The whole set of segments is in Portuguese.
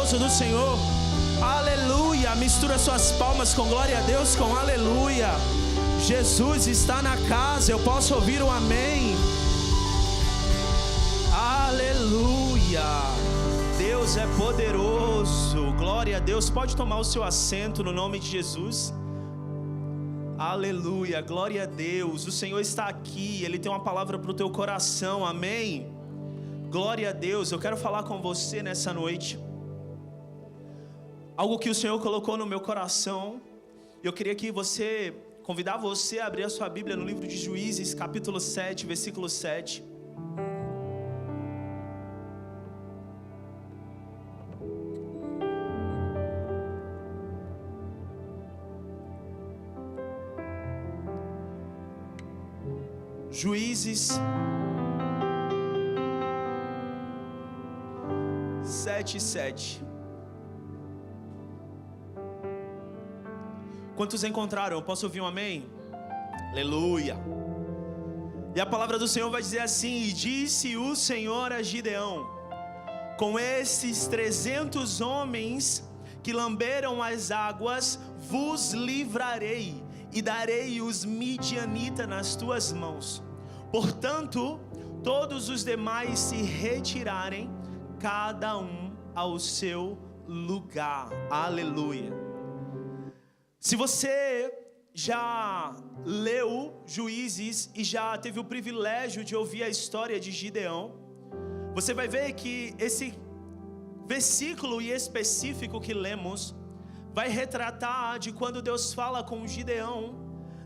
poderoso do Senhor. Aleluia. Mistura suas palmas com glória a Deus, com aleluia. Jesus está na casa. Eu posso ouvir um amém. Aleluia. Deus é poderoso. Glória a Deus. Pode tomar o seu assento no nome de Jesus. Aleluia. Glória a Deus. O Senhor está aqui. Ele tem uma palavra para o teu coração. Amém. Glória a Deus. Eu quero falar com você nessa noite algo que o Senhor colocou no meu coração. Eu queria convidar você a abrir a sua Bíblia no livro de Juízes, capítulo 7, versículo 7. Juízes 7:7. Quantos encontraram? Eu posso ouvir um amém? Aleluia. E a palavra do Senhor vai dizer assim: e disse o Senhor a Gideão: com esses 300 homens que lamberam as águas, vos livrarei e darei os midianitas nas tuas mãos. Portanto, todos os demais se retirarem, cada um ao seu lugar. Aleluia. Se você já leu Juízes e já teve o privilégio de ouvir a história de Gideão, você vai ver que esse versículo específico que lemos vai retratar de quando Deus fala com Gideão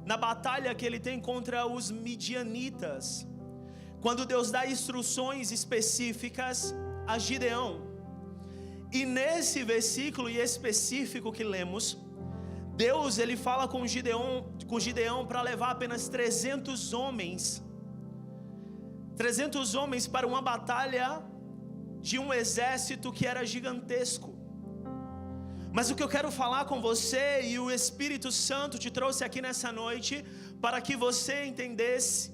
na batalha que ele tem contra os midianitas, quando Deus dá instruções específicas a Gideão. E nesse versículo específico que lemos, Deus ele fala com Gideão para levar apenas 300 homens para uma batalha de um exército que era gigantesco. Mas o que eu quero falar com você, e o Espírito Santo te trouxe aqui nessa noite para que você entendesse,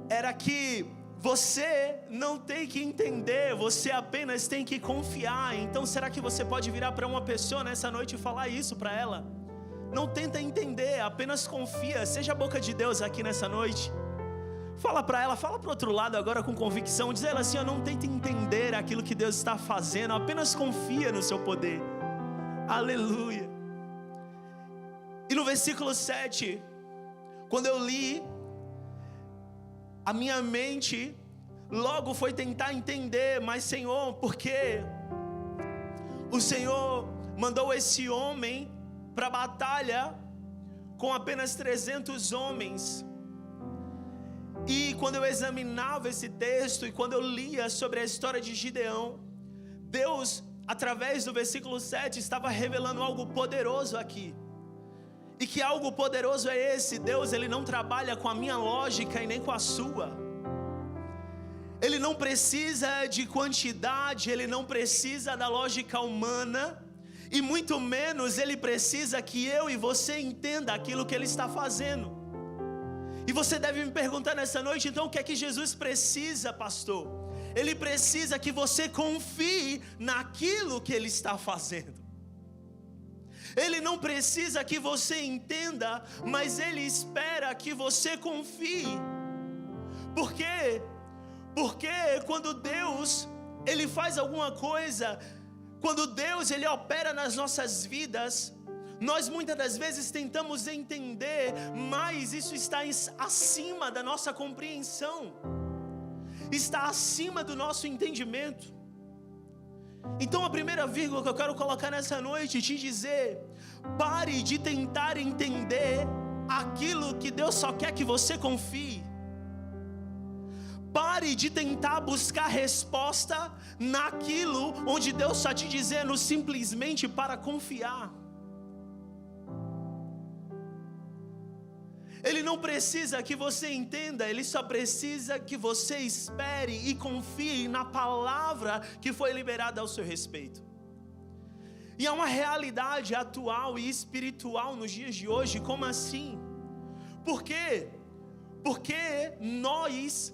era que você não tem que entender, você apenas tem que confiar. Então será que você pode virar para uma pessoa nessa noite e falar isso para ela? Não tenta entender, apenas confia. Seja a boca de Deus aqui nessa noite. Fala para ela, fala para o outro lado agora com convicção. Diz ela assim: não tenta entender aquilo que Deus está fazendo, apenas confia no seu poder. Aleluia. E no versículo 7, quando eu li, a minha mente logo foi tentar entender, mas Senhor, por que o Senhor mandou esse homem para a batalha com apenas 300 homens? E quando eu examinava esse texto e quando eu lia sobre a história de Gideão, Deus, através do versículo 7, estava revelando algo poderoso aqui. E que algo poderoso é esse? Deus, ele não trabalha com a minha lógica e nem com a sua. Ele não precisa de quantidade, ele não precisa da lógica humana, e muito menos ele precisa que eu e você entenda aquilo que ele está fazendo. E você deve me perguntar nessa noite, então o que é que Jesus precisa, pastor? Ele precisa que você confie naquilo que ele está fazendo. Ele não precisa que você entenda, mas ele espera que você confie. Por quê? Porque quando Deus ele faz alguma coisa, quando Deus ele opera nas nossas vidas, nós muitas das vezes tentamos entender, mas isso está acima da nossa compreensão, está acima do nosso entendimento. Então a primeira vírgula que eu quero colocar nessa noite e te dizer: pare de tentar entender aquilo que Deus só quer que você confie. Pare de tentar buscar resposta naquilo onde Deus está te dizendo simplesmente para confiar. Ele não precisa que você entenda, ele só precisa que você espere e confie na palavra que foi liberada ao seu respeito. E é uma realidade atual e espiritual nos dias de hoje. Como assim? Por quê? Porque nós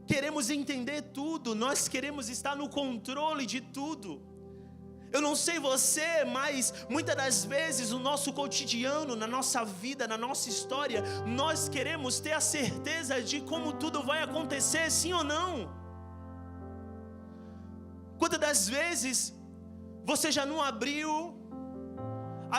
queremos entender tudo, nós queremos estar no controle de tudo. Eu não sei você, mas muitas das vezes no nosso cotidiano, na nossa vida, na nossa história, nós queremos ter a certeza de como tudo vai acontecer, sim ou não? Quantas das vezes você já não abriu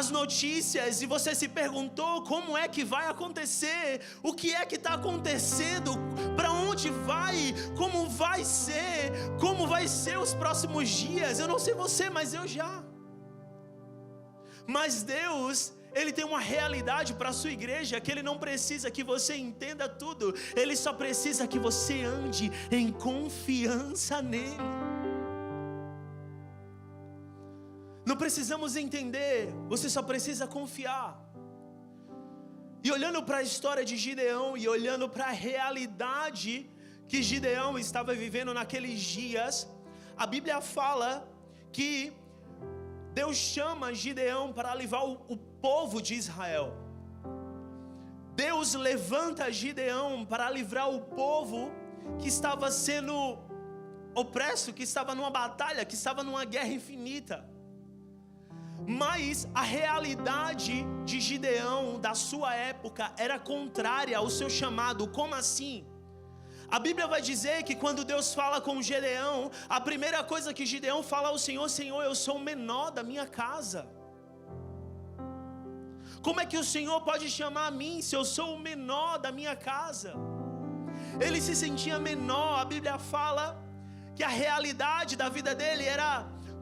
as notícias e você se perguntou como é que vai acontecer, o que é que está acontecendo, para onde vai, como vai ser os próximos dias? Eu não sei você, mas eu já. Mas Deus, Ele tem uma realidade para a sua igreja, que Ele não precisa que você entenda tudo, Ele só precisa que você ande em confiança nele. Não precisamos entender, você só precisa confiar. E olhando para a história de Gideão e olhando para a realidade que Gideão estava vivendo naqueles dias, a Bíblia fala que Deus chama Gideão para livrar o povo de Israel. Deus levanta Gideão para livrar o povo que estava sendo opresso, que estava numa batalha, que estava numa guerra infinita. Mas a realidade de Gideão, da sua época, era contrária ao seu chamado. Como assim? A Bíblia vai dizer que quando Deus fala com Gideão, a primeira coisa que Gideão fala ao Senhor: Senhor, eu sou o menor da minha casa. Como é que o Senhor pode chamar a mim se eu sou o menor da minha casa? Ele se sentia menor. A Bíblia fala que a realidade da vida dele era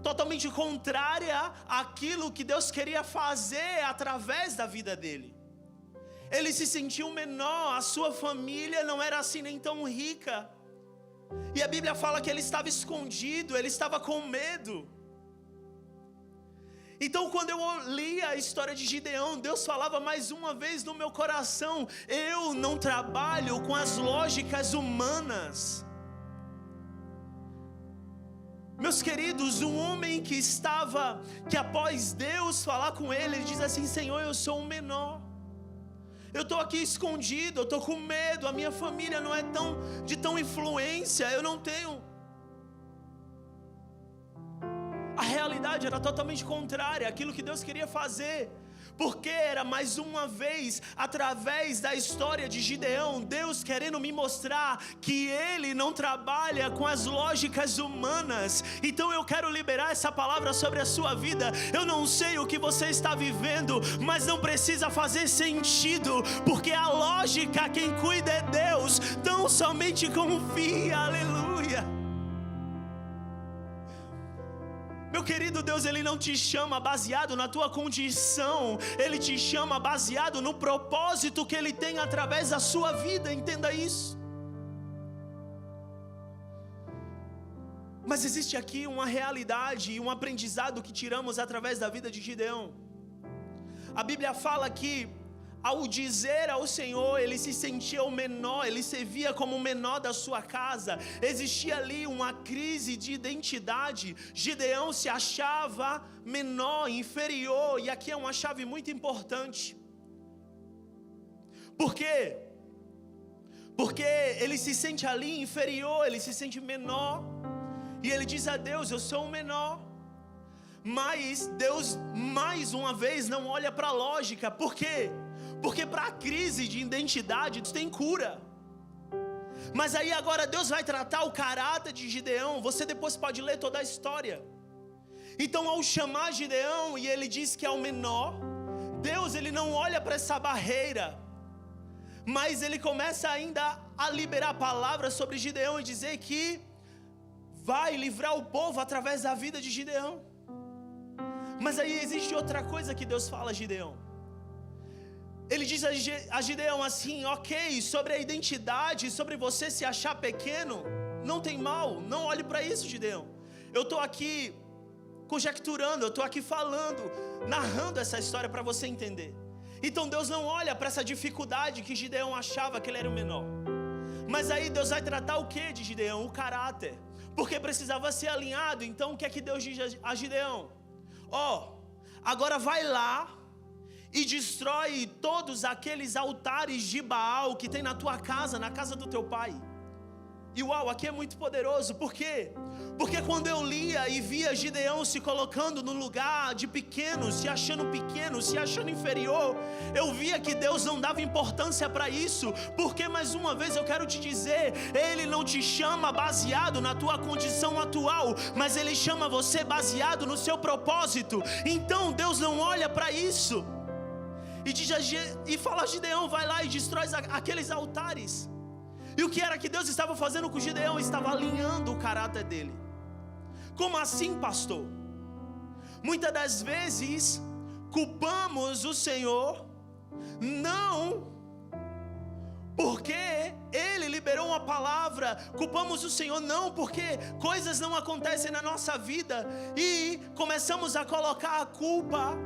totalmente contrária àquilo que Deus queria fazer através da vida dele. Ele se sentiu menor, a sua família não era assim nem tão rica. E a Bíblia fala que ele estava escondido, ele estava com medo. Então, quando eu li a história de Gideão, Deus falava mais uma vez no meu coração: eu não trabalho com as lógicas humanas. Meus queridos, um homem que após Deus falar com ele, ele diz assim: Senhor, eu sou o menor, eu estou aqui escondido, eu estou com medo, a minha família não é de tão influência, eu não tenho. A realidade era totalmente contrária àquilo que Deus queria fazer. Porque era mais uma vez, através da história de Gideão, Deus querendo me mostrar que Ele não trabalha com as lógicas humanas. Então eu quero liberar essa palavra sobre a sua vida. Eu não sei o que você está vivendo, mas não precisa fazer sentido, porque a lógica, quem cuida é Deus. Então somente confia, aleluia. Meu querido, Deus, Ele não te chama baseado na tua condição, Ele te chama baseado no propósito que Ele tem através da sua vida, entenda isso. Mas existe aqui uma realidade e um aprendizado que tiramos através da vida de Gideão. A Bíblia fala que, ao dizer ao Senhor, ele se sentia o menor, ele se via como o menor da sua casa. Existia ali uma crise de identidade. Gideão se achava menor, inferior, e aqui é uma chave muito importante. Por quê? Porque ele se sente ali inferior, ele se sente menor, e ele diz a Deus: eu sou o menor. Mas Deus, mais uma vez, não olha para a lógica. Por quê? Porque para a crise de identidade tem cura. Mas aí agora Deus vai tratar o caráter de Gideão. Você depois pode ler toda a história. Então, ao chamar Gideão e ele diz que é o menor, Deus, ele não olha para essa barreira, mas ele começa ainda a liberar palavras sobre Gideão e dizer que vai livrar o povo através da vida de Gideão. Mas aí existe outra coisa que Deus fala a Gideão. Ele diz a Gideão assim: ok, sobre a identidade, sobre você se achar pequeno, não tem mal, não olhe para isso, Gideão. Eu estou aqui conjecturando, eu estou aqui falando, narrando essa história para você entender. Então Deus não olha para essa dificuldade que Gideão achava que ele era o menor. Mas aí Deus vai tratar o que de Gideão? O caráter, porque precisava ser alinhado. Então o que é que Deus diz a Gideão? Agora vai lá e destrói todos aqueles altares de Baal que tem na tua casa, na casa do teu pai. E uau, aqui é muito poderoso. Por quê? Porque quando eu lia e via Gideão se colocando no lugar de pequeno, se achando inferior, eu via que Deus não dava importância para isso. Porque mais uma vez eu quero te dizer, Ele não te chama baseado na tua condição atual, mas Ele chama você baseado no seu propósito. Então Deus não olha para isso. E fala: Gideão, vai lá e destrói aqueles altares. E o que era que Deus estava fazendo com Gideão? Estava alinhando o caráter dele. Como assim, pastor? Muitas das vezes culpamos o Senhor não porque Ele liberou uma palavra, culpamos o Senhor não porque coisas não acontecem na nossa vida e começamos a colocar a culpa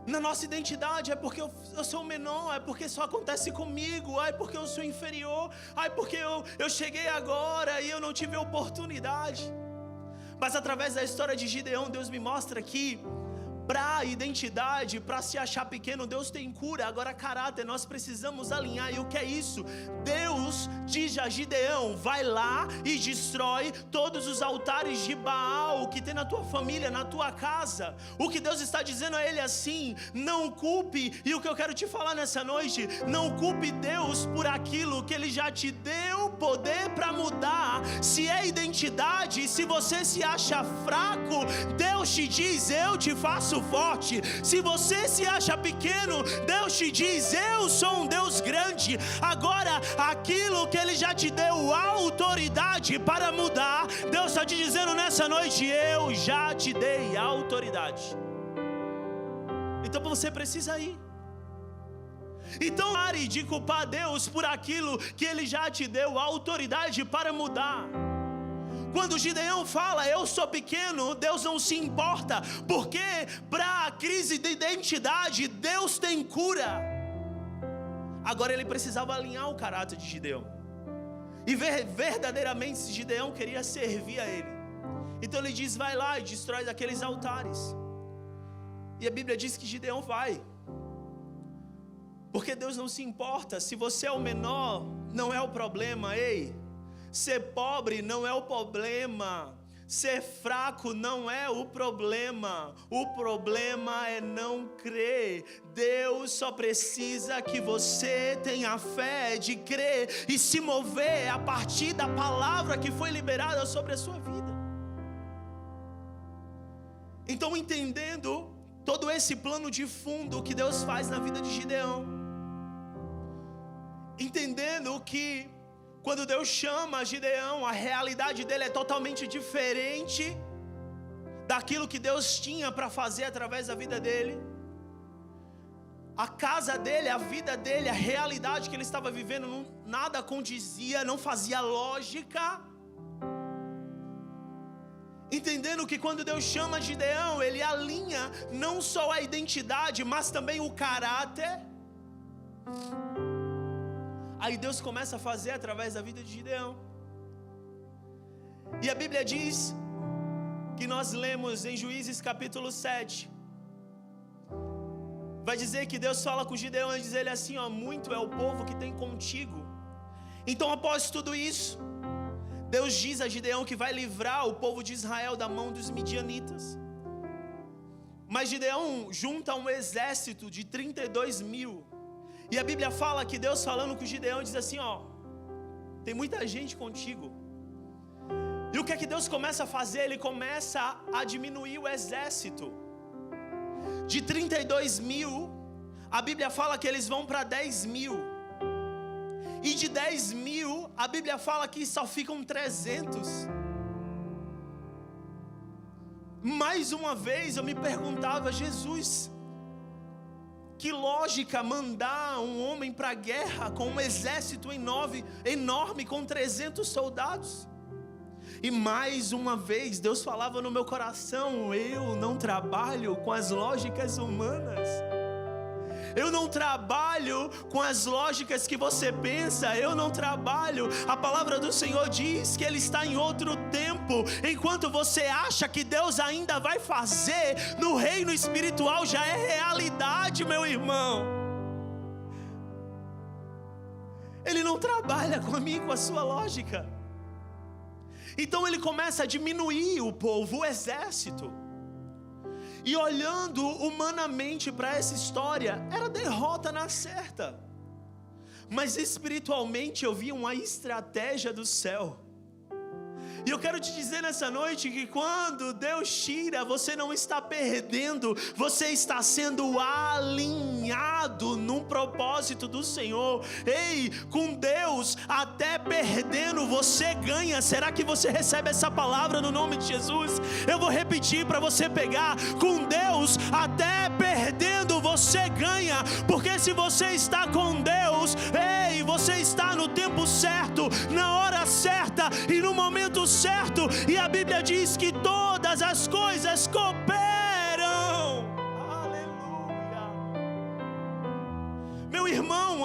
na nossa identidade. É porque eu sou menor, é porque só acontece comigo, é porque eu sou inferior, é porque eu cheguei agora e eu não tive oportunidade. Mas através da história de Gideão, Deus me mostra que para a identidade, para se achar pequeno, Deus tem cura. Agora caráter, nós precisamos alinhar. E o que é isso? Deus diz a Gideão: vai lá e destrói todos os altares de Baal que tem na tua família, na tua casa. O que Deus está dizendo a ele assim: não culpe. E o que eu quero te falar nessa noite: não culpe Deus por aquilo que Ele já te deu poder para mudar. Se é identidade, se você se acha fraco, Deus te diz: eu te faço forte. Se você se acha pequeno, Deus te diz: eu sou um Deus grande. Agora, aquilo que Ele já te deu autoridade para mudar, Deus está te dizendo nessa noite: eu já te dei autoridade. Então você precisa ir. Então pare de culpar Deus por aquilo que Ele já te deu autoridade para mudar. Quando Gideão fala: eu sou pequeno, Deus não se importa, porque para a crise de identidade, Deus tem cura. Agora ele precisava alinhar o caráter de Gideão e ver verdadeiramente se Gideão queria servir a ele. Então ele diz: vai lá e destrói aqueles altares. E a Bíblia diz que Gideão vai, porque Deus não se importa. Se você é o menor, não é o problema. Ei, ser pobre não é o problema, ser fraco não é o problema é não crer. Deus só precisa que você tenha fé de crer e se mover a partir da palavra que foi liberada sobre a sua vida. Então, entendendo todo esse plano de fundo que Deus faz na vida de Gideão, entendendo que quando Deus chama Gideão, a realidade dele é totalmente diferente daquilo que Deus tinha para fazer através da vida dele. A casa dele, a vida dele, a realidade que ele estava vivendo, nada condizia, não fazia lógica. Entendendo que quando Deus chama Gideão, Ele alinha não só a identidade, mas também o caráter. Aí Deus começa a fazer através da vida de Gideão. E a Bíblia diz, que nós lemos em Juízes capítulo 7, vai dizer que Deus fala com Gideão e diz ele assim: ó, muito é o povo que tem contigo. Então, após tudo isso, Deus diz a Gideão que vai livrar o povo de Israel da mão dos midianitas. Mas Gideão junta um exército de 32 mil. E a Bíblia fala que Deus falando com Gideão diz assim: ó, tem muita gente contigo. E o que é que Deus começa a fazer? Ele começa a diminuir o exército. De 32 mil, a Bíblia fala que eles vão para 10 mil. E de 10 mil, a Bíblia fala que só ficam 300. Mais uma vez eu me perguntava: Jesus, que lógica mandar um homem para a guerra com um exército enorme com 300 soldados? E mais uma vez Deus falava no meu coração: eu não trabalho com as lógicas humanas. Eu não trabalho com as lógicas que você pensa. Eu não trabalho. A palavra do Senhor diz que Ele está em outro tempo. Enquanto você acha que Deus ainda vai fazer, no reino espiritual já é realidade, meu irmão. Ele não trabalha com a minha e com a sua lógica. Então ele começa a diminuir o povo, o exército. E olhando humanamente para essa história, era derrota na certa. Mas espiritualmente eu vi uma estratégia do céu. E eu quero te dizer nessa noite que quando Deus tira, você não está perdendo, você está sendo alinhado num propósito do Senhor. Ei, com Deus, até perdendo você ganha. Será que você recebe essa palavra no nome de Jesus? Eu vou repetir para você pegar. Com Deus, até perdendo você ganha, porque se você está com Deus, ei, você está no tempo certo, na hora certa e no momento certo, e a Bíblia diz que todas as coisas cooperam. Aleluia. Meu irmão,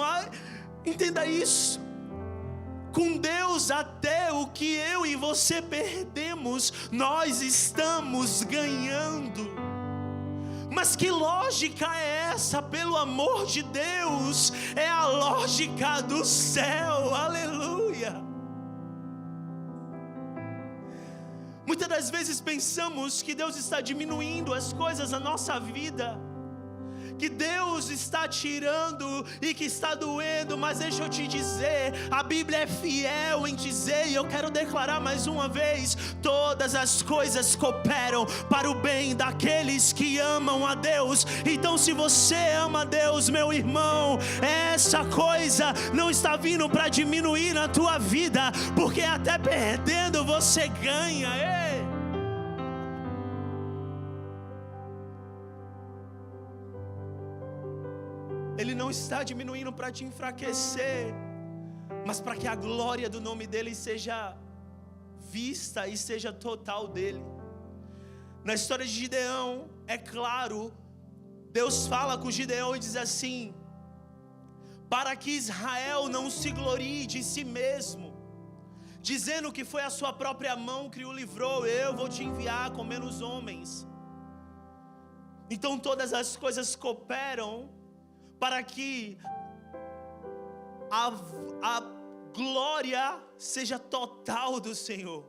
entenda isso. Com Deus, até o que eu e você perdemos, nós estamos ganhando. Mas que lógica é essa? Pelo amor de Deus, é a lógica do céu. Aleluia. Muitas das vezes pensamos que Deus está diminuindo as coisas na nossa vida, que Deus está tirando e que está doendo, mas deixa eu te dizer, a Bíblia é fiel em dizer, e eu quero declarar mais uma vez, todas as coisas cooperam para o bem daqueles que amam a Deus. Então se você ama a Deus, meu irmão, essa coisa não está vindo para diminuir na tua vida, porque até perdendo você ganha. Ei! Ele não está diminuindo para te enfraquecer, mas para que a glória do nome dele seja vista e seja total dele. Na história de Gideão, é claro, Deus fala com Gideão e diz assim: para que Israel não se glorie de si mesmo, dizendo que foi a sua própria mão que o livrou, eu vou te enviar com menos homens. Então todas as coisas cooperam para que a glória seja total do Senhor.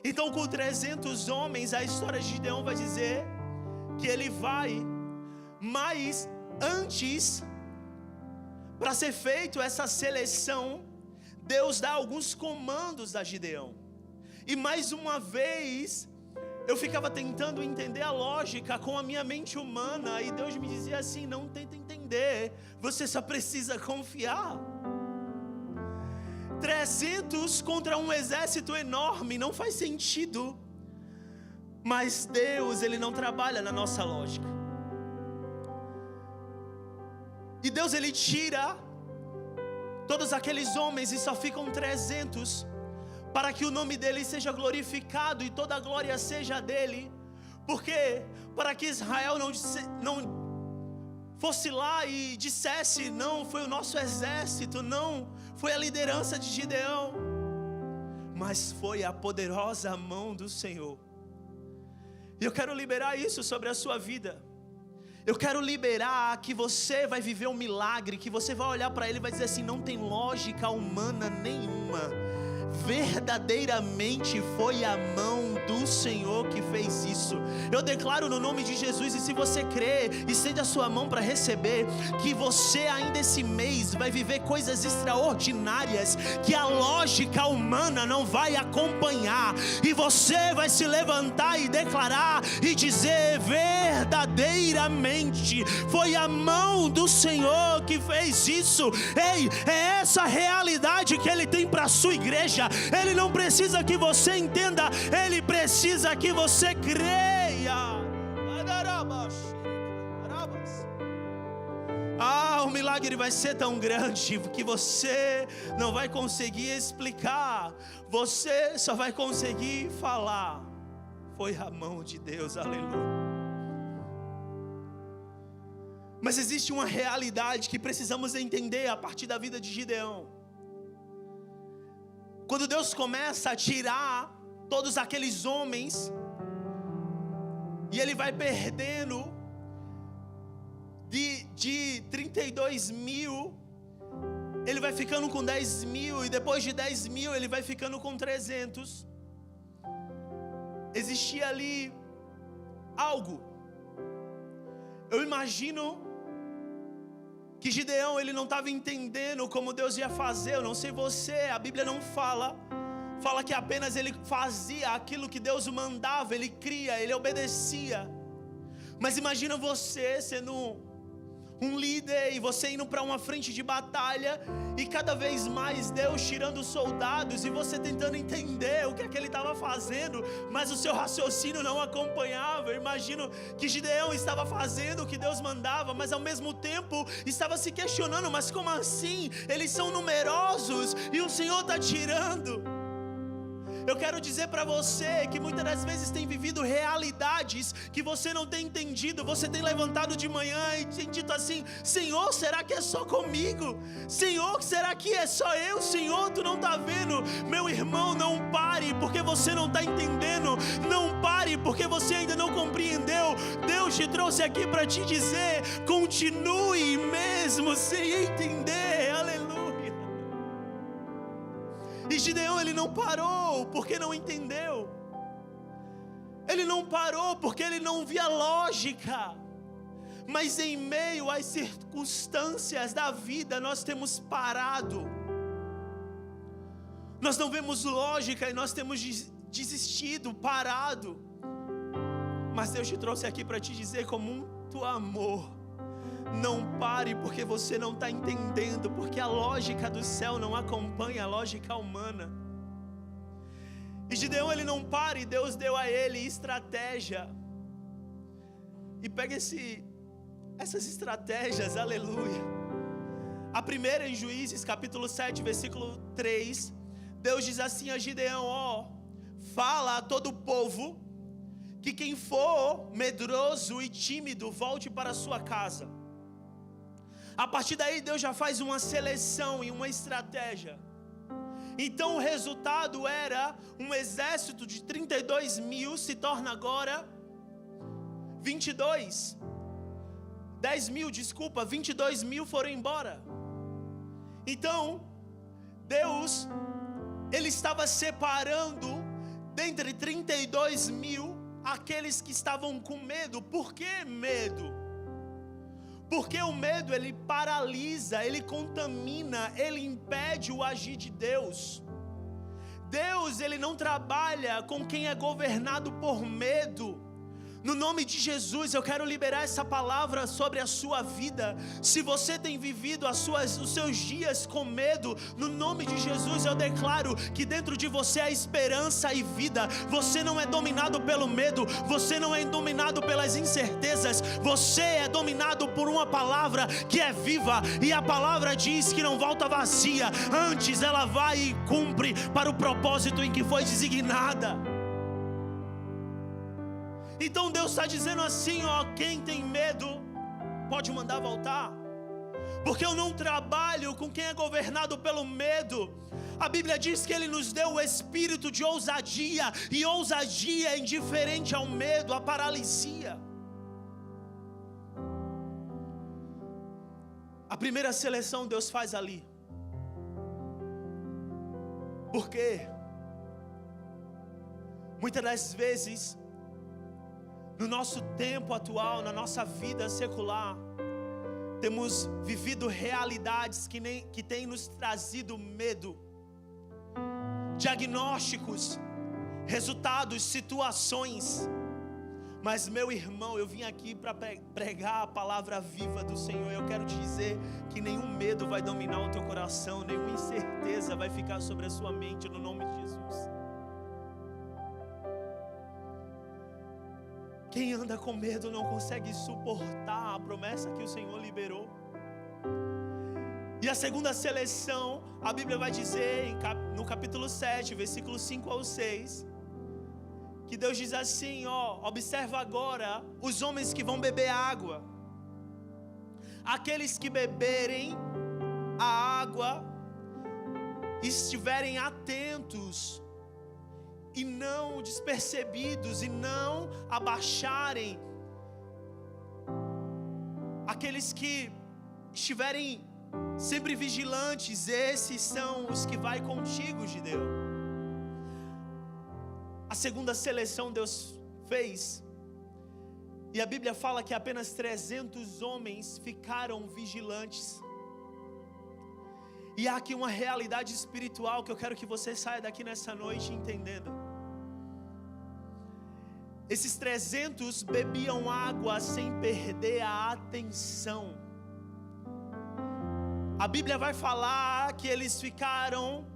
Então com 300 homens, a história de Gideão vai dizer que ele vai, mas antes, para ser feito essa seleção, Deus dá alguns comandos a Gideão. E mais uma vez, eu ficava tentando entender a lógica com a minha mente humana, e Deus me dizia assim: não tenta entender, você só precisa confiar. 300 contra um exército enorme não faz sentido, mas Deus, Ele não trabalha na nossa lógica. E Deus, Ele tira todos aqueles homens e só ficam 300, para que o nome dele seja glorificado e toda a glória seja dele. Porque para que Israel não fosse lá e dissesse: não foi o nosso exército, não foi a liderança de Gideão, mas foi a poderosa mão do Senhor. E eu quero liberar isso sobre a sua vida. Eu quero liberar que você vai viver um milagre, que você vai olhar para ele e vai dizer assim: não tem lógica humana nenhuma, verdadeiramente foi a mão do Senhor que fez isso. Eu declaro no nome de Jesus, e se você crê, estende a sua mão para receber, que você ainda esse mês vai viver coisas extraordinárias que a lógica humana não vai acompanhar, e você vai se levantar e declarar e dizer: verdadeiramente foi a mão do Senhor que fez isso. Ei, é essa realidade que Ele tem para a sua igreja. Ele não precisa que você entenda, Ele precisa que você creia. O milagre vai ser tão grande que você não vai conseguir explicar, você só vai conseguir falar: foi a mão de Deus, aleluia. Mas existe uma realidade que precisamos entender a partir da vida de Gideão. Quando Deus começa a tirar todos aqueles homens, e Ele vai perdendo de 32 mil, ele vai ficando com 10 mil, e depois de 10 mil ele vai ficando com 300. Existia ali algo. Eu imagino que Gideão, ele não estava entendendo como Deus ia fazer. Eu não sei você, a Bíblia não fala que apenas ele fazia aquilo que Deus o mandava, ele cria, ele obedecia. Mas imagina você sendo um líder e você indo para uma frente de batalha, e cada vez mais Deus tirando soldados, e você tentando entender o que é que ele estava fazendo, mas o seu raciocínio não acompanhava. Eu imagino que Gideão estava fazendo o que Deus mandava, mas ao mesmo tempo estava se questionando: mas como assim? Eles são numerosos e o Senhor está tirando. Eu quero dizer para você que muitas das vezes tem vivido realidades que você não tem entendido. Você tem levantado de manhã e tem dito assim: Senhor, será que é só comigo? Senhor, será que é só eu? Senhor, tu não está vendo? Meu irmão, não pare porque você não está entendendo. Não pare porque você ainda não compreendeu. Deus te trouxe aqui para te dizer: continue mesmo sem entender. Aleluia. E Gideão, ele não parou porque não entendeu. Ele não parou porque ele não via lógica. Mas em meio às circunstâncias da vida, nós temos parado. Nós não vemos lógica e nós temos desistido, parado. Mas Deus te trouxe aqui para te dizer com muito amor: não pare porque você não está entendendo, porque a lógica do céu não acompanha a lógica humana. E Gideão, ele não para, e Deus deu a ele estratégia. E pega essas estratégias, aleluia. A primeira em Juízes capítulo 7, versículo 3, Deus diz assim a Gideão: ó, fala a todo o povo que quem for medroso e tímido volte para a sua casa. A partir daí Deus já faz uma seleção e uma estratégia. Então o resultado era um exército de 32 mil se torna agora 22 mil foram embora. Então Deus, ele estava separando dentre 32 mil aqueles que estavam com medo. Por que medo? Porque o medo, ele paralisa, ele contamina, ele impede o agir de Deus. Deus, ele não trabalha com quem é governado por medo. No nome de Jesus, eu quero liberar essa palavra sobre a sua vida. Se você tem vivido os seus dias com medo, no nome de Jesus eu declaro que dentro de você há esperança e vida. Você não é dominado pelo medo, você não é dominado pelas incertezas, você é dominado por uma palavra que é viva. E a palavra diz que não volta vazia, antes ela vai e cumpre para o propósito em que foi designada. Então Deus está dizendo assim, ó: quem tem medo pode mandar voltar, porque eu não trabalho com quem é governado pelo medo. A Bíblia diz que Ele nos deu o espírito de ousadia, e ousadia é indiferente ao medo, à paralisia. A primeira seleção Deus faz ali. Por quê? Muitas das vezes no nosso tempo atual, na nossa vida secular, temos vivido realidades que têm nos trazido medo. Diagnósticos, resultados, situações. Mas meu irmão, eu vim aqui para pregar a palavra viva do Senhor. Eu quero te dizer que nenhum medo vai dominar o teu coração, nenhuma incerteza vai ficar sobre a sua mente, no nome de Jesus. Quem anda com medo não consegue suportar a promessa que o Senhor liberou. E a segunda seleção, a Bíblia vai dizer no capítulo 7, versículos 5 ao 6, que Deus diz assim, ó: observa agora os homens que vão beber água. Aqueles que beberem a água, estiverem atentos e não despercebidos, e não abaixarem. Aqueles que estiverem sempre vigilantes, esses são os que vai contigo, Gideão. A segunda seleção Deus fez, e a Bíblia fala que apenas 300 homens ficaram vigilantes. E há aqui uma realidade espiritual que eu quero que você saia daqui nessa noite entendendo. Esses 300 bebiam água sem perder a atenção. A Bíblia vai falar que eles ficaram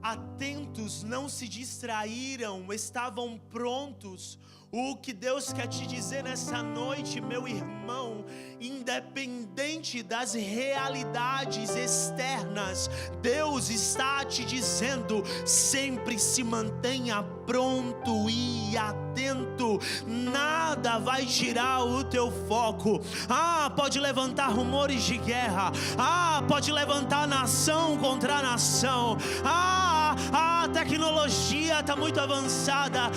atentos, não se distraíram, estavam prontos. O que Deus quer te dizer nessa noite, meu irmão, independente das realidades externas, Deus está te dizendo: sempre se mantenha pronto e atento, nada vai tirar o teu foco. Pode levantar rumores de guerra, pode levantar nação contra nação, a tecnologia está muito avançada,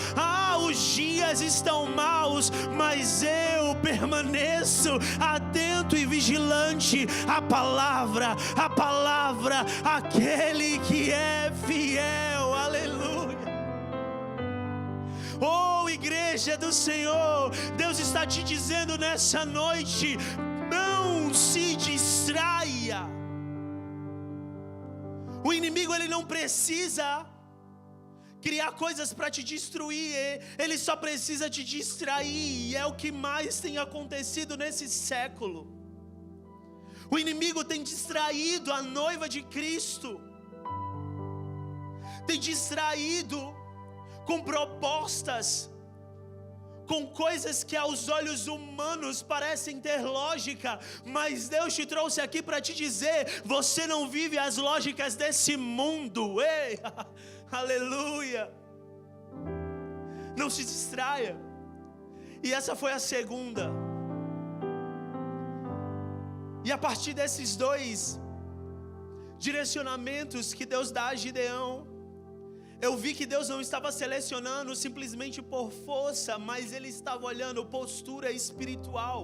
os dias estão maus, mas eu permaneço atento e vigilante à palavra, aquele que é fiel, aleluia. Oh, igreja do Senhor, Deus está te dizendo nessa noite: não se distraia. O inimigo, ele não precisa criar coisas para te destruir, ele só precisa te distrair, e é o que mais tem acontecido nesse século. O inimigo tem distraído a noiva de Cristo, tem distraído com propostas, com coisas que aos olhos humanos parecem ter lógica, mas Deus te trouxe aqui para te dizer: você não vive as lógicas desse mundo. Ei, aleluia. Não se distraia. E essa foi a segunda. E a partir desses dois direcionamentos que Deus dá a Gideão, eu vi que Deus não estava selecionando simplesmente por força, mas Ele estava olhando postura espiritual.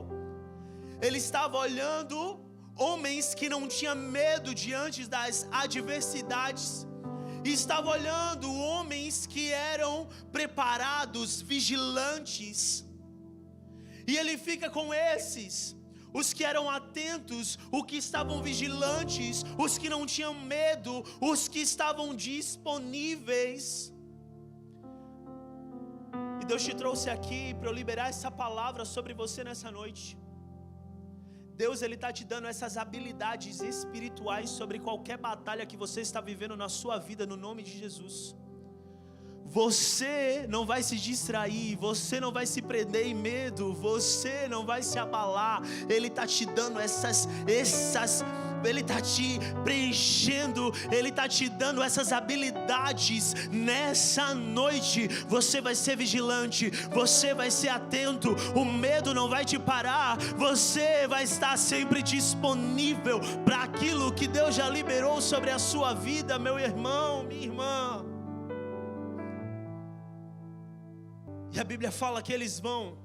Ele estava olhando homens que não tinham medo diante das adversidades. E estava olhando homens que eram preparados, vigilantes. E Ele fica com esses, os que eram atentos, os que estavam vigilantes, os que não tinham medo, os que estavam disponíveis. E Deus te trouxe aqui para eu liberar essa palavra sobre você nessa noite. Deus, Ele está te dando essas habilidades espirituais sobre qualquer batalha que você está vivendo na sua vida, no nome de Jesus. Você não vai se distrair, você não vai se prender em medo, você não vai se abalar. Ele está te dando Ele está te preenchendo, Ele está te dando essas habilidades nessa noite. Você vai ser vigilante, você vai ser atento, o medo não vai te parar, você vai estar sempre disponível para aquilo que Deus já liberou sobre a sua vida, meu irmão, minha irmã. E a Bíblia fala que eles vão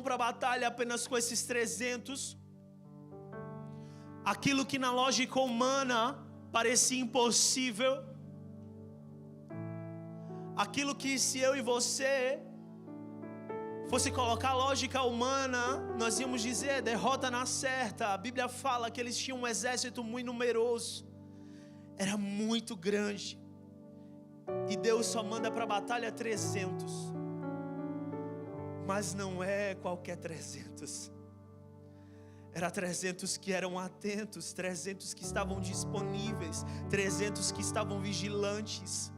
para a batalha apenas com esses 300. Aquilo que na lógica humana parecia impossível, aquilo que se eu e você fosse colocar a lógica humana, nós íamos dizer derrota na certa. A Bíblia fala que eles tinham um exército muito numeroso, era muito grande, e Deus só manda para a batalha 300. Mas não é qualquer 300. Era 300 que eram atentos, 300 que estavam disponíveis, 300 que estavam vigilantes,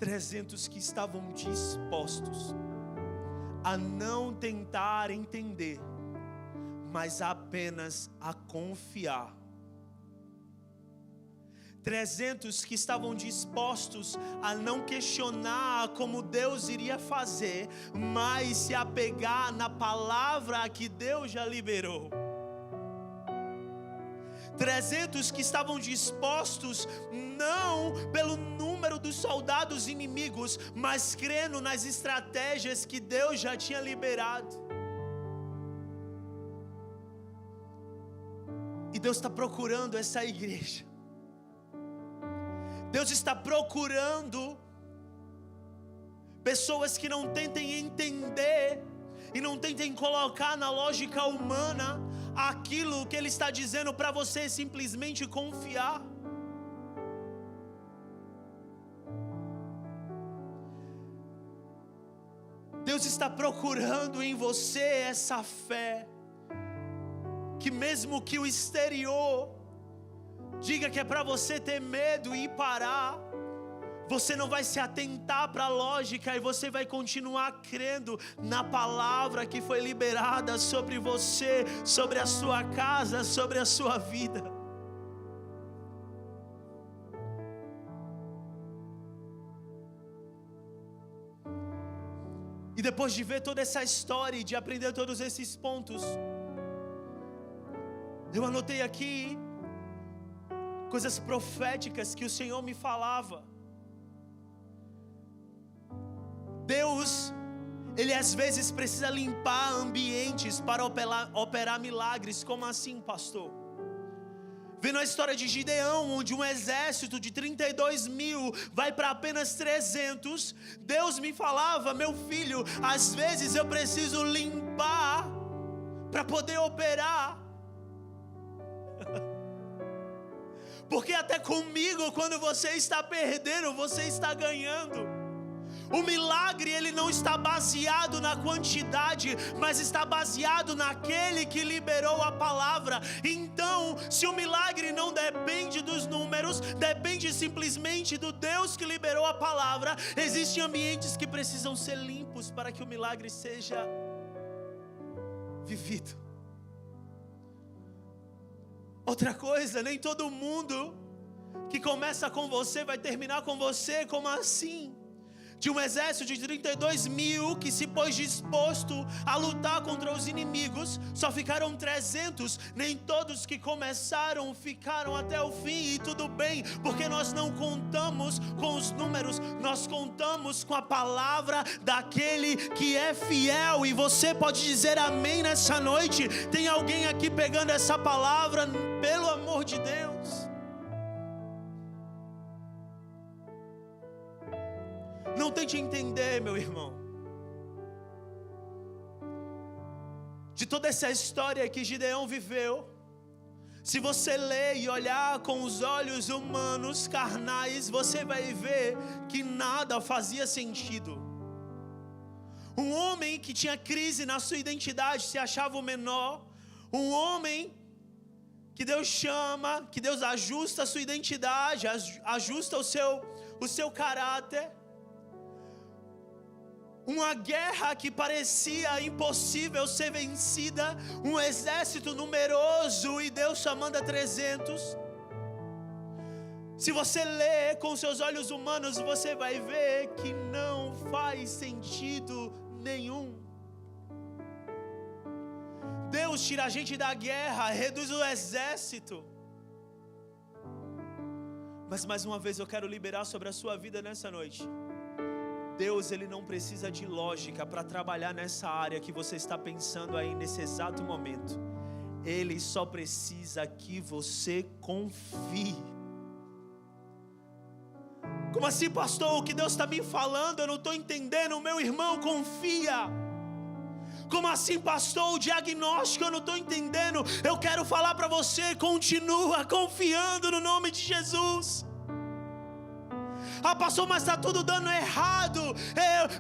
300 que estavam dispostos a não tentar entender, mas apenas a confiar. 300 que estavam dispostos a não questionar como Deus iria fazer, mas se apegar na palavra que Deus já liberou. 300 que estavam dispostos não pelo número dos soldados inimigos, mas crendo nas estratégias que Deus já tinha liberado. Deus está procurando essa igreja. Deus está procurando pessoas que não tentem entender e não tentem colocar na lógica humana aquilo que Ele está dizendo para você simplesmente confiar. Deus está procurando em você essa fé, que mesmo que o exterior diga que é para você ter medo e parar, você não vai se atentar para a lógica e você vai continuar crendo na palavra que foi liberada sobre você, sobre a sua casa, sobre a sua vida. E depois de ver toda essa história e de aprender todos esses pontos, eu anotei aqui coisas proféticas que o Senhor me falava. Deus, Ele às vezes precisa limpar ambientes para operar milagres. Como assim, pastor? Vendo a história de Gideão, onde um exército de 32 mil vai para apenas 300, Deus me falava: meu filho, às vezes eu preciso limpar para poder operar. Porque até comigo, quando você está perdendo, você está ganhando. O milagre, ele não está baseado na quantidade, mas está baseado naquele que liberou a palavra. Então, se o milagre não depende dos números, depende simplesmente do Deus que liberou a palavra, existem ambientes que precisam ser limpos para que o milagre seja vivido. Outra coisa, nem todo mundo que começa com você vai terminar com você. Como assim? De um exército de 32 mil que se pôs disposto a lutar contra os inimigos, só ficaram 300. Nem todos que começaram ficaram até o fim, e tudo bem, porque nós não contamos com os números, nós contamos com a palavra daquele que é fiel. E você pode dizer amém nessa noite? Tem alguém aqui pegando essa palavra? Pelo amor de Deus, não tente entender, meu irmão, de toda essa história que Gideão viveu. Se você ler e olhar com os olhos humanos, carnais, você vai ver que nada fazia sentido. Um homem que tinha crise na sua identidade, se achava o menor. Um homem que Deus chama, que Deus ajusta a sua identidade, ajusta o seu caráter. Uma guerra que parecia impossível ser vencida, um exército numeroso, e Deus só manda 300. Se você ler com seus olhos humanos, você vai ver que não faz sentido nenhum. Deus tira a gente da guerra, reduz o exército. Mas mais uma vez eu quero liberar sobre a sua vida nessa noite. Deus, Ele não precisa de lógica para trabalhar nessa área que você está pensando aí nesse exato momento. Ele só precisa que você confie. Como assim, pastor? O que Deus está me falando? Eu não estou entendendo. Meu irmão, confia. Como assim, pastor? O diagnóstico eu não estou entendendo. Eu quero falar para você: continua confiando no nome de Jesus. Ah, pastor, mas está tudo dando errado.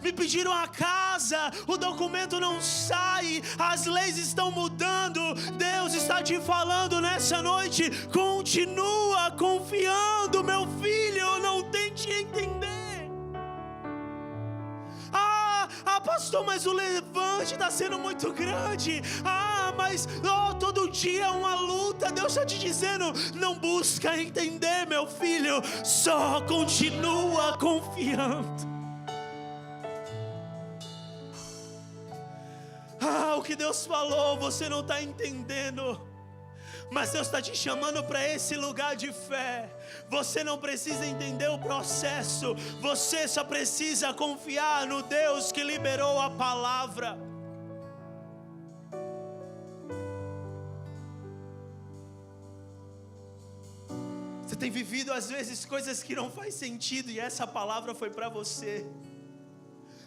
Me pediram a casa, o documento não sai, as leis estão mudando. Deus está te falando nessa noite: continua confiando, meu filho, não tente entender. Pastor, mas o levante está sendo muito grande. Mas todo dia é uma luta. Deus está te dizendo: não busca entender, meu filho, só continua confiando. O que Deus falou, você não está entendendo. Mas Deus está te chamando para esse lugar de fé. Você não precisa entender o processo, você só precisa confiar no Deus que liberou a palavra. tem vivido às vezes coisas que não faz sentido, e essa palavra foi para você,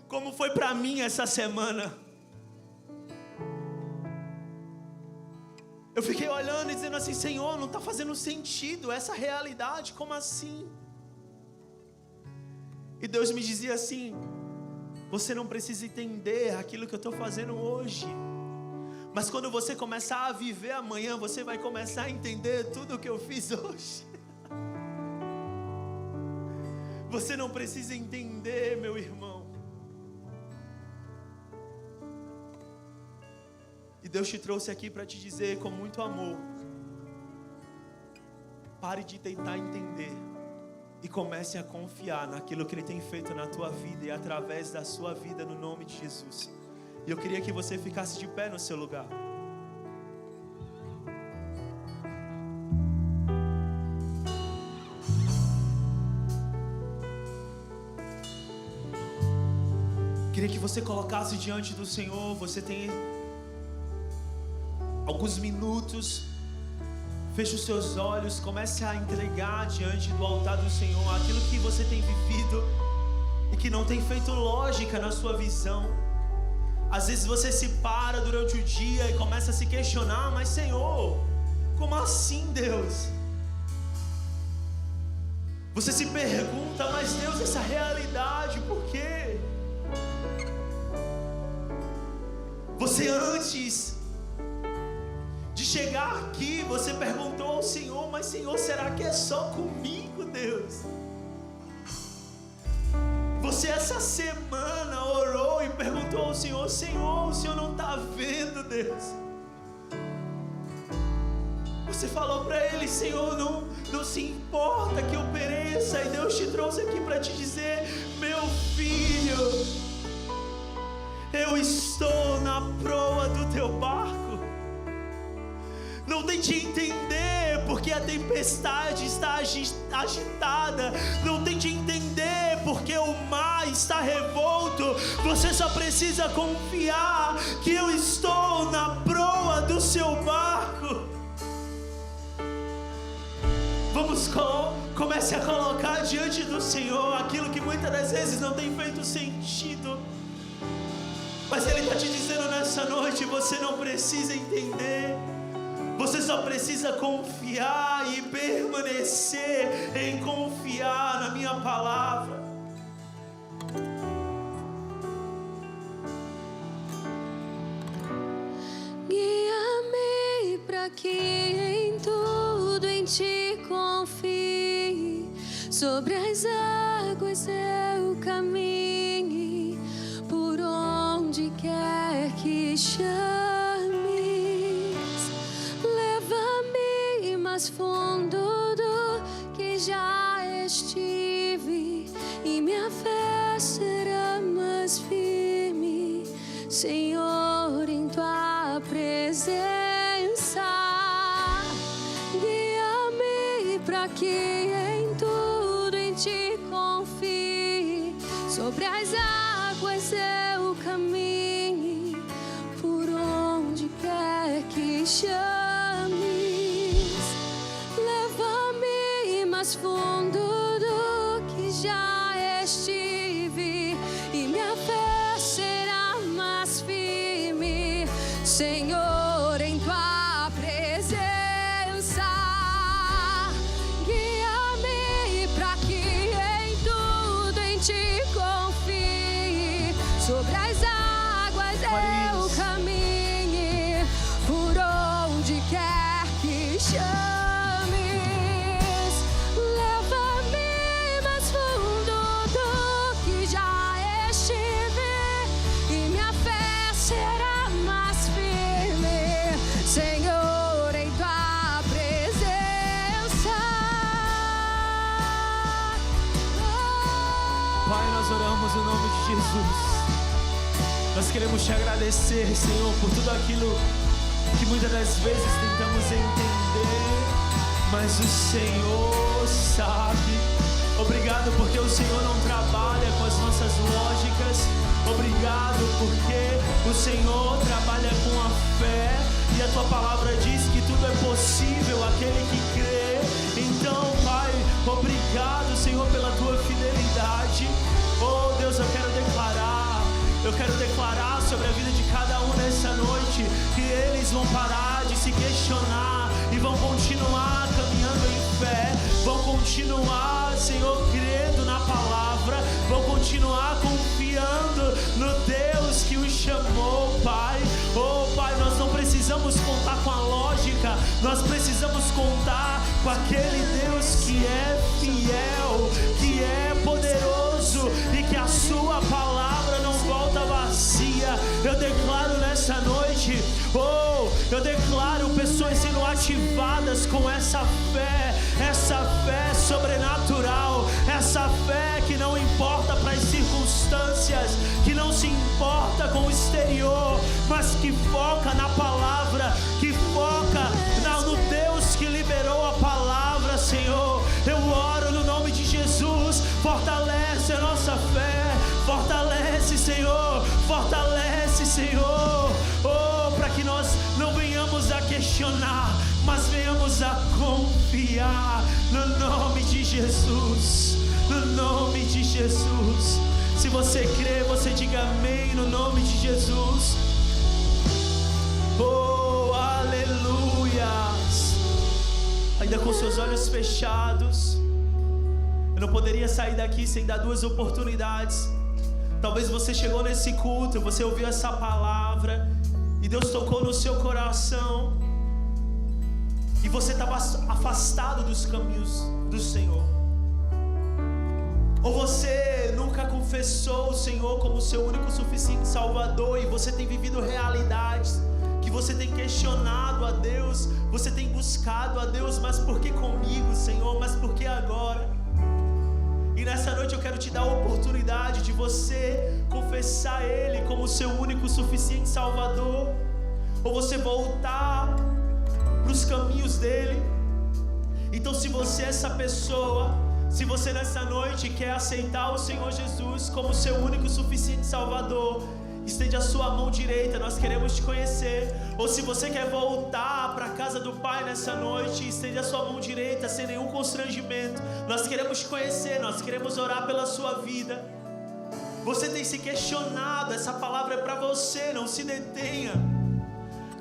como foi para mim essa semana. Eu fiquei olhando e dizendo assim: Senhor, não está fazendo sentido essa realidade, como assim? E Deus me dizia assim: você não precisa entender aquilo que eu estou fazendo hoje, mas quando você começar a viver amanhã, você vai começar a entender tudo o que eu fiz hoje. Você não precisa entender, meu irmão. E Deus te trouxe aqui para te dizer com muito amor: pare de tentar entender e comece a confiar naquilo que Ele tem feito na tua vida e através da sua vida, no nome de Jesus. E eu queria que você ficasse de pé no seu lugar. Queria que você colocasse diante do Senhor. Você tem alguns minutos. Feche os seus olhos, comece a entregar diante do altar do Senhor aquilo que você tem vivido e que não tem feito lógica na sua visão. Às vezes você se para durante o dia e começa a se questionar: mas Senhor, como assim, Deus? Você se pergunta: mas Deus, essa realidade, por quê? Você antes de chegar aqui, você perguntou ao Senhor: mas Senhor, será que é só comigo, Deus? Você essa semana orou e perguntou ao Senhor: Senhor, o Senhor não está vendo, Deus? Você falou para Ele: Senhor, não se importa que eu pereça. E Deus te trouxe aqui para te dizer: meu filho, eu estou na proa do teu barco. Não tente entender porque a tempestade está agitada. Não tente entender porque o mar está revolto. Você só precisa confiar que eu estou na proa do seu barco. Comece a colocar diante do Senhor aquilo que muitas das vezes não tem feito sentido. Mas Ele está te dizendo nessa noite: você não precisa entender. Você só precisa confiar e permanecer em confiar na minha palavra. Guia-me para que em tudo em Ti confie. Sobre as águas eu caminhe, por onde quer que chame. Mais fundo do que já estive, e minha fé será mais firme, Senhor, em Tua presença. Guia-me para que em tudo em Ti confie. Sobre as águas eu caminhe, por onde quer que chame. Mais fundo do que já estive, e minha fé será mais firme, Senhor, em Tua presença. Guia-me para que em tudo em Ti confie. Sobre as águas eu caminhe, por onde quer que chame. Oramos no nome de Jesus. Nós queremos Te agradecer, Senhor, por tudo aquilo que muitas das vezes tentamos entender, mas o Senhor sabe. Obrigado porque o Senhor não trabalha com as nossas lógicas. Obrigado porque o Senhor trabalha com a fé, e a Tua palavra diz que tudo é possível aquele que crê. Então, Pai, Obrigado, Senhor, pela tua fidelidade. Oh Deus, eu quero declarar sobre a vida de cada um nessa noite, que eles vão parar de se questionar e vão continuar caminhando em fé, vão continuar, Senhor, crendo na palavra, vão continuar confiando no Deus que os chamou, Pai. Oh Pai, nós não precisamos contar com a lógica, nós precisamos contar com aquele Deus que é fiel, que é poderoso e que a sua palavra não volta vazia. Eu declaro nessa noite, eu declaro pessoas sendo ativadas com essa fé sobrenatural, essa fé que não importa para as circunstâncias, que não se importa com o exterior, mas que foca na palavra, que foca no Deus que liberou a palavra, Senhor. Eu oro no nome de Jesus, fortalece a nossa fé, fortalece, Senhor, para que nós não venhamos a questionar, mas venhamos a confiar no nome de Jesus, no nome de Jesus. Se você crê, você diga amém no nome de Jesus. Oh, aleluia. Ainda com seus olhos fechados, eu não poderia sair daqui sem dar duas oportunidades. Talvez você chegou nesse culto, você ouviu essa palavra e Deus tocou no seu coração e você estava afastado dos caminhos do Senhor, ou você nunca confessou o Senhor como seu único suficiente Salvador e você tem vivido realidades que você tem questionado a Deus, você tem buscado a Deus, mas por que comigo, Senhor? Mas por que agora? E nessa noite eu quero te dar a oportunidade de você confessar Ele como seu único suficiente Salvador, ou você voltar para os caminhos dEle. Então, se você é essa pessoa, se você nessa noite quer aceitar o Senhor Jesus como seu único suficiente Salvador, estende a sua mão direita, nós queremos te conhecer. Ou se você quer voltar para a casa do Pai nessa noite, estende a sua mão direita sem nenhum constrangimento. Nós queremos te conhecer, nós queremos orar pela sua vida. Você tem se questionado, essa palavra é para você, não se detenha.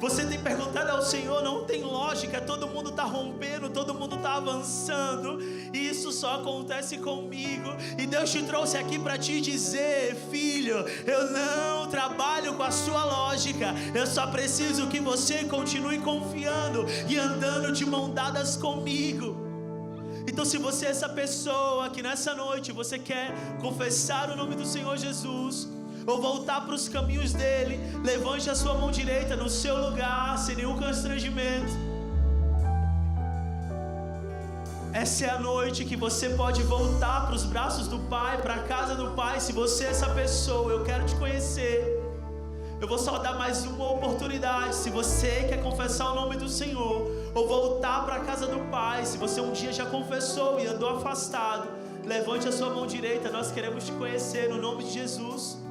Você tem perguntado ao Senhor, não tem lógica, todo mundo está rompendo, todo mundo está avançando, e isso só acontece comigo. E Deus te trouxe aqui para te dizer, filho, eu não trabalho com a sua lógica, eu só preciso que você continue confiando e andando de mão dadas comigo. Então, se você é essa pessoa que nessa noite você quer confessar o nome do Senhor Jesus, ou voltar para os caminhos dele, levante a sua mão direita no seu lugar, sem nenhum constrangimento. Essa é a noite que você pode voltar para os braços do Pai, para a casa do Pai. Se você é essa pessoa, eu quero te conhecer. Eu vou só dar mais uma oportunidade. Se você quer confessar o nome do Senhor, ou voltar para a casa do Pai, se você um dia já confessou e andou afastado, levante a sua mão direita, nós queremos te conhecer no nome de Jesus.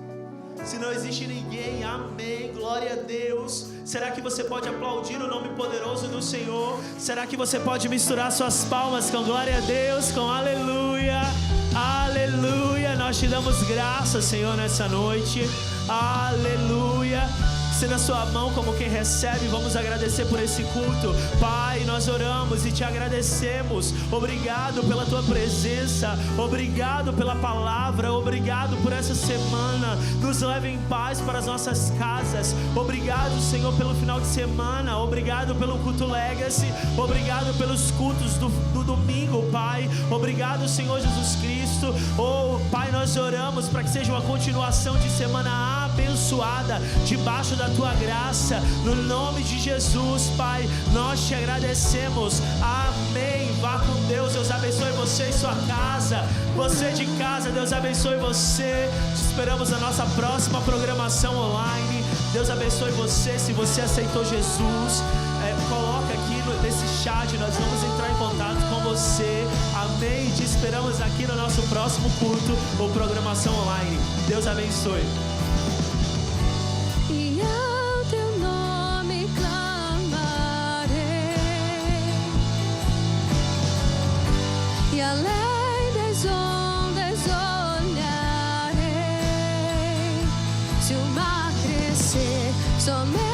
Se não existe ninguém, amém, glória a Deus. Será que você pode aplaudir o nome poderoso do Senhor? Será que você pode misturar suas palmas com glória a Deus, com aleluia, aleluia? Nós te damos graça, Senhor, nessa noite, aleluia. Estenda a sua mão como quem recebe. Vamos agradecer por esse culto. Pai, nós oramos e te agradecemos. Obrigado pela tua presença, obrigado pela palavra, obrigado por essa semana. Nos leve em paz para as nossas casas. Obrigado, Senhor, pelo final de semana. Obrigado pelo culto Legacy. Obrigado pelos cultos do domingo, Pai. Obrigado, Senhor Jesus Cristo. Oh, Pai, nós oramos para que seja uma continuação de semana abençoada, debaixo da tua graça, no nome de Jesus, Pai, nós te agradecemos, amém. Vá com Deus, Deus abençoe você e sua casa, você de casa, Deus abençoe você. Te esperamos na nossa próxima programação online. Deus abençoe você. Se você aceitou Jesus, coloca aqui nesse chat, nós vamos entrar em contato com você, amém. Te esperamos aqui no nosso próximo culto ou programação online. Deus abençoe. E ao teu nome clamarei, e o mar crescer, somente